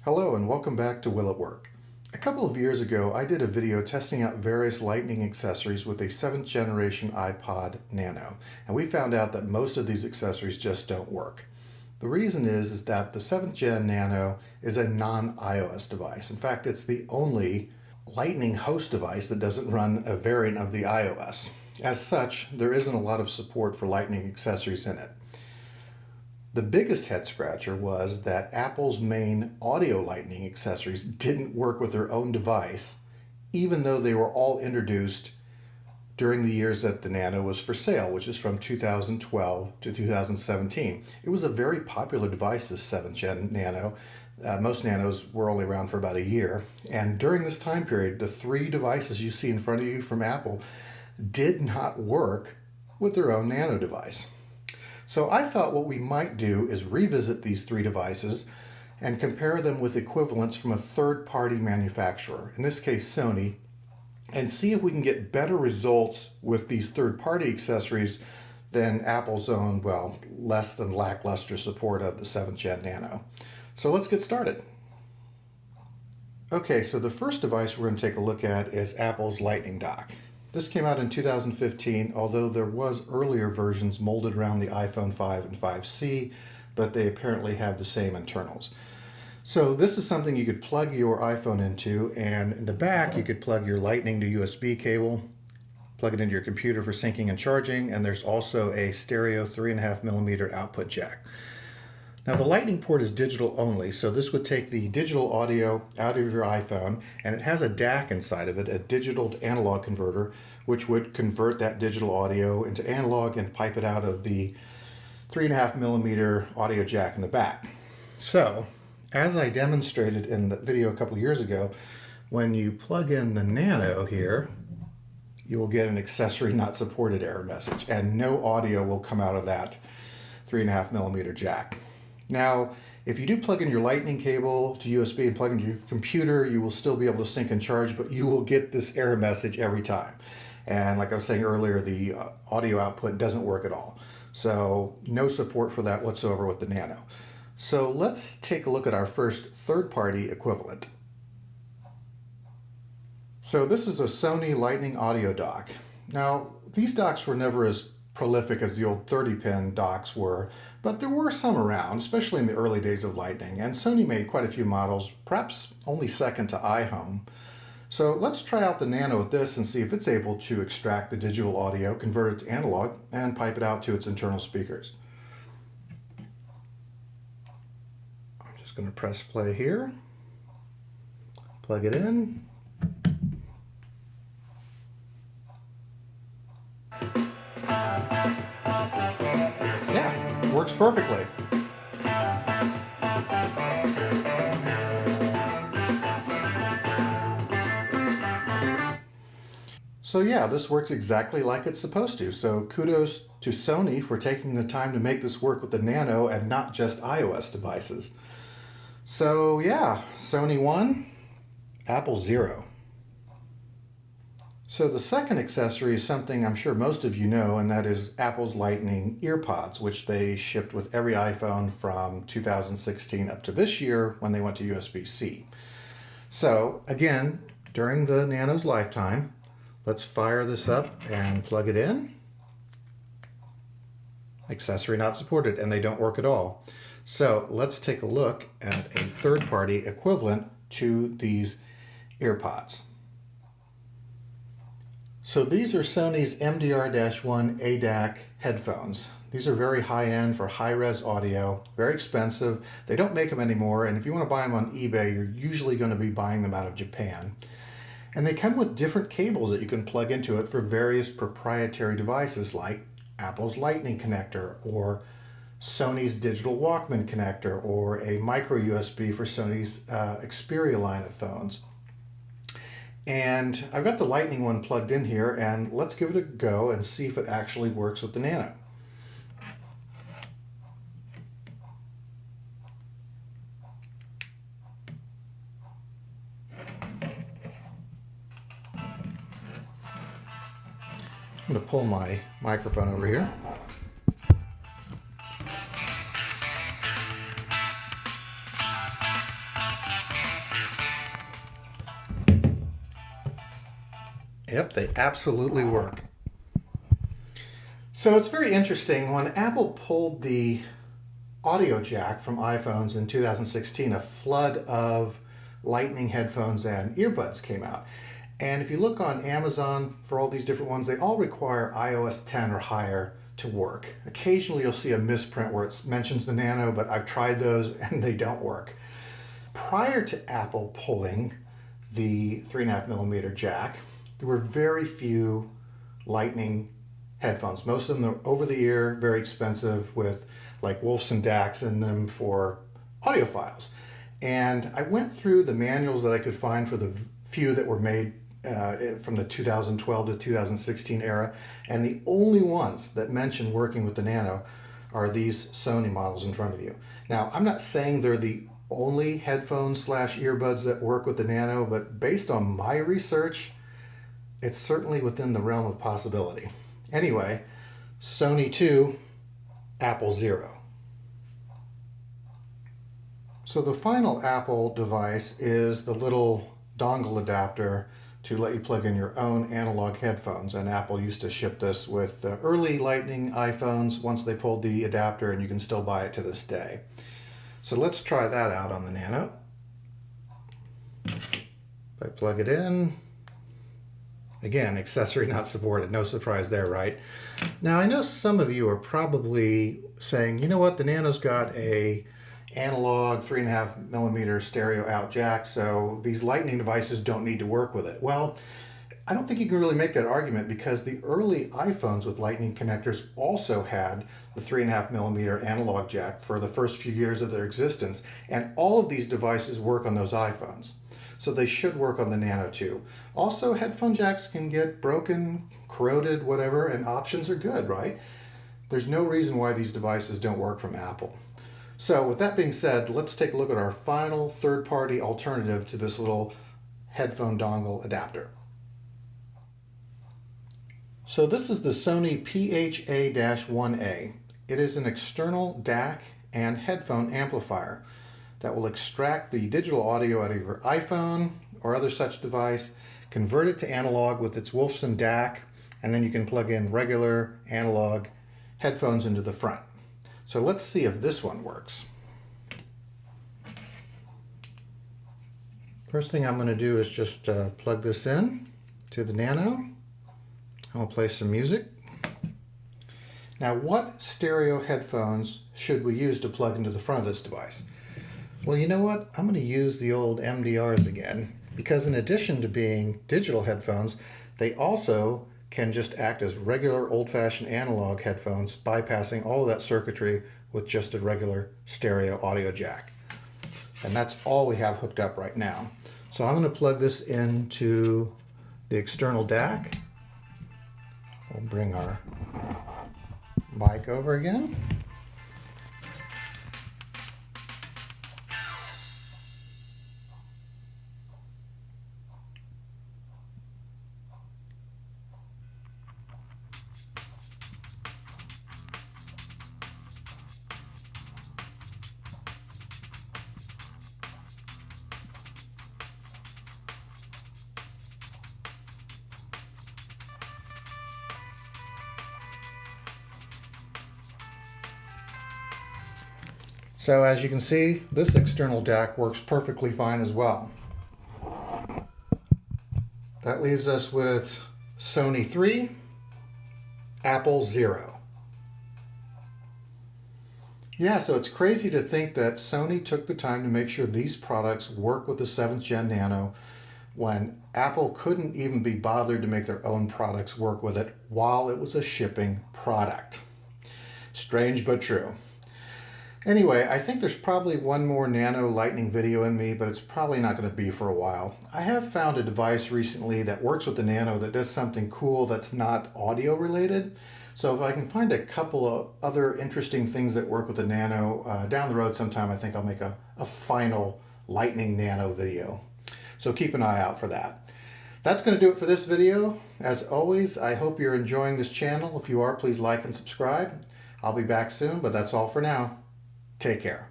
Hello and welcome back to Will It Work. A couple of years ago I did a video testing out various lightning accessories with a 7th generation iPod Nano, and we found out that most of these accessories just don't work. The reason is that the 7th Gen Nano is a non-iOS device. In fact, it's the only lightning host device that doesn't run a variant of the iOS. As such, there isn't a lot of support for lightning accessories in it. The biggest head scratcher was that Apple's main audio lightning accessories didn't work with their own device, even though they were all introduced during the years that the Nano was for sale, which is from 2012 to 2017. It was a very popular device, this 7th Gen Nano. Most Nanos were only around for about a year. And during this time period, the three devices you see in front of you from Apple did not work with their own Nano device. So I thought what we might do is revisit these three devices and compare them with equivalents from a third-party manufacturer, in this case Sony, and see if we can get better results with these third-party accessories than Apple's own, well, less than lackluster support of the 7th Gen Nano. So let's get started. Okay, so the first device we're going to take a look at is Apple's Lightning Dock. This came out in 2015, although there was earlier versions molded around the iPhone 5 and 5C, but they apparently have the same internals. So this is something you could plug your iPhone into, and in the back you could plug your Lightning to USB cable, plug it into your computer for syncing and charging, and there's also a stereo 3.5mm output jack. Now the Lightning port is digital only, so this would take the digital audio out of your iPhone, and it has a DAC inside of it, a digital to analog converter, which would convert that digital audio into analog and pipe it out of the 3.5mm audio jack in the back. So, as I demonstrated in the video a couple years ago, when you plug in the Nano here, you will get an accessory not supported error message, and no audio will come out of that 3.5mm jack. Now, if you do plug in your Lightning cable to USB and plug into your computer, you will still be able to sync and charge, but you will get this error message every time. And like I was saying earlier, the audio output doesn't work at all. So no support for that whatsoever with the Nano. So let's take a look at our first third-party equivalent. So this is a Sony Lightning audio dock. Now, these docks were never as prolific as the old 30-pin docks were, but there were some around, especially in the early days of Lightning, and Sony made quite a few models, perhaps only second to iHome. So let's try out the Nano with this and see if it's able to extract the digital audio, convert it to analog, and pipe it out to its internal speakers. I'm just going to press play here, plug it in. Yeah, works perfectly. So yeah, this works exactly like it's supposed to. So kudos to Sony for taking the time to make this work with the Nano and not just iOS devices. So yeah, Sony 1, Apple 0. So the second accessory is something I'm sure most of you know, and that is Apple's Lightning EarPods, which they shipped with every iPhone from 2016 up to this year when they went to USB-C. So again, during the Nano's lifetime, let's fire this up and plug it in. Accessory not supported, and they don't work at all. So let's take a look at a third-party equivalent to these EarPods. So these are Sony's MDR-1 ADAC headphones. These are very high-end for high-res audio, very expensive. They don't make them anymore, and if you want to buy them on eBay, you're usually going to be buying them out of Japan. And they come with different cables that you can plug into it for various proprietary devices like Apple's Lightning connector, or Sony's digital Walkman connector, or a micro USB for Sony's Xperia line of phones. And I've got the Lightning one plugged in here, and let's give it a go and see if it actually works with the Nano. I'm going to pull my microphone over here. Yep, they absolutely work. So it's very interesting. When Apple pulled the audio jack from iPhones in 2016, a flood of Lightning headphones and earbuds came out. And if you look on Amazon for all these different ones, they all require iOS 10 or higher to work. Occasionally you'll see a misprint where it mentions the Nano, but I've tried those and they don't work. Prior to Apple pulling the 3.5mm jack, there were very few Lightning headphones. Most of them are over the ear, very expensive, with like Wolfson DACs in them for audiophiles. And I went through the manuals that I could find for the few that were made from the 2012 to 2016 era, and the only ones that mention working with the Nano are these Sony models in front of you. Now, I'm not saying they're the only headphones slash earbuds that work with the Nano, but based on my research, it's certainly within the realm of possibility. Anyway, Sony 2, Apple 0. So the final Apple device is the little dongle adapter to let you plug in your own analog headphones. And Apple used to ship this with the early Lightning iPhones once they pulled the adapter, and you can still buy it to this day. So let's try that out on the Nano. If I plug it in, again, accessory not supported. No surprise there, right? Now, I know some of you are probably saying, you know what, the Nano's got a analog 3.5mm stereo out jack, so these Lightning devices don't need to work with it. Well, I don't think you can really make that argument, because the early iPhones with Lightning connectors also had the 3.5mm analog jack for the first few years of their existence, and all of these devices work on those iPhones. So they should work on the Nano too. Also, headphone jacks can get broken, corroded, whatever, and options are good, right? There's no reason why these devices don't work from Apple. So with that being said, let's take a look at our final third-party alternative to this little headphone dongle adapter. So this is the Sony PHA-1A. It is an external DAC and headphone amplifier that will extract the digital audio out of your iPhone or other such device, convert it to analog with its Wolfson DAC, and then you can plug in regular analog headphones into the front. So let's see if this one works. First thing I'm going to do is just plug this in to the Nano. I'm going to play some music. Now, what stereo headphones should we use to plug into the front of this device? Well, you know what? I'm going to use the old MDRs again, because in addition to being digital headphones, they also can just act as regular old-fashioned analog headphones, bypassing all of that circuitry with just a regular stereo audio jack. And that's all we have hooked up right now. So I'm going to plug this into the external DAC. We'll bring our mic over again. So as you can see, this external DAC works perfectly fine as well. That leaves us with Sony 3, Apple 0. Yeah, so it's crazy to think that Sony took the time to make sure these products work with the 7th Gen Nano when Apple couldn't even be bothered to make their own products work with it while it was a shipping product. Strange but true. Anyway, I think there's probably one more Nano Lightning video in me, but it's probably not going to be for a while. I have found a device recently that works with the Nano that does something cool that's not audio related. So if I can find a couple of other interesting things that work with the Nano down the road sometime, I think I'll make a final Lightning Nano video. So keep an eye out for that. That's going to do it for this video. As always, I hope you're enjoying this channel. If you are, please like and subscribe. I'll be back soon, but that's all for now. Take care.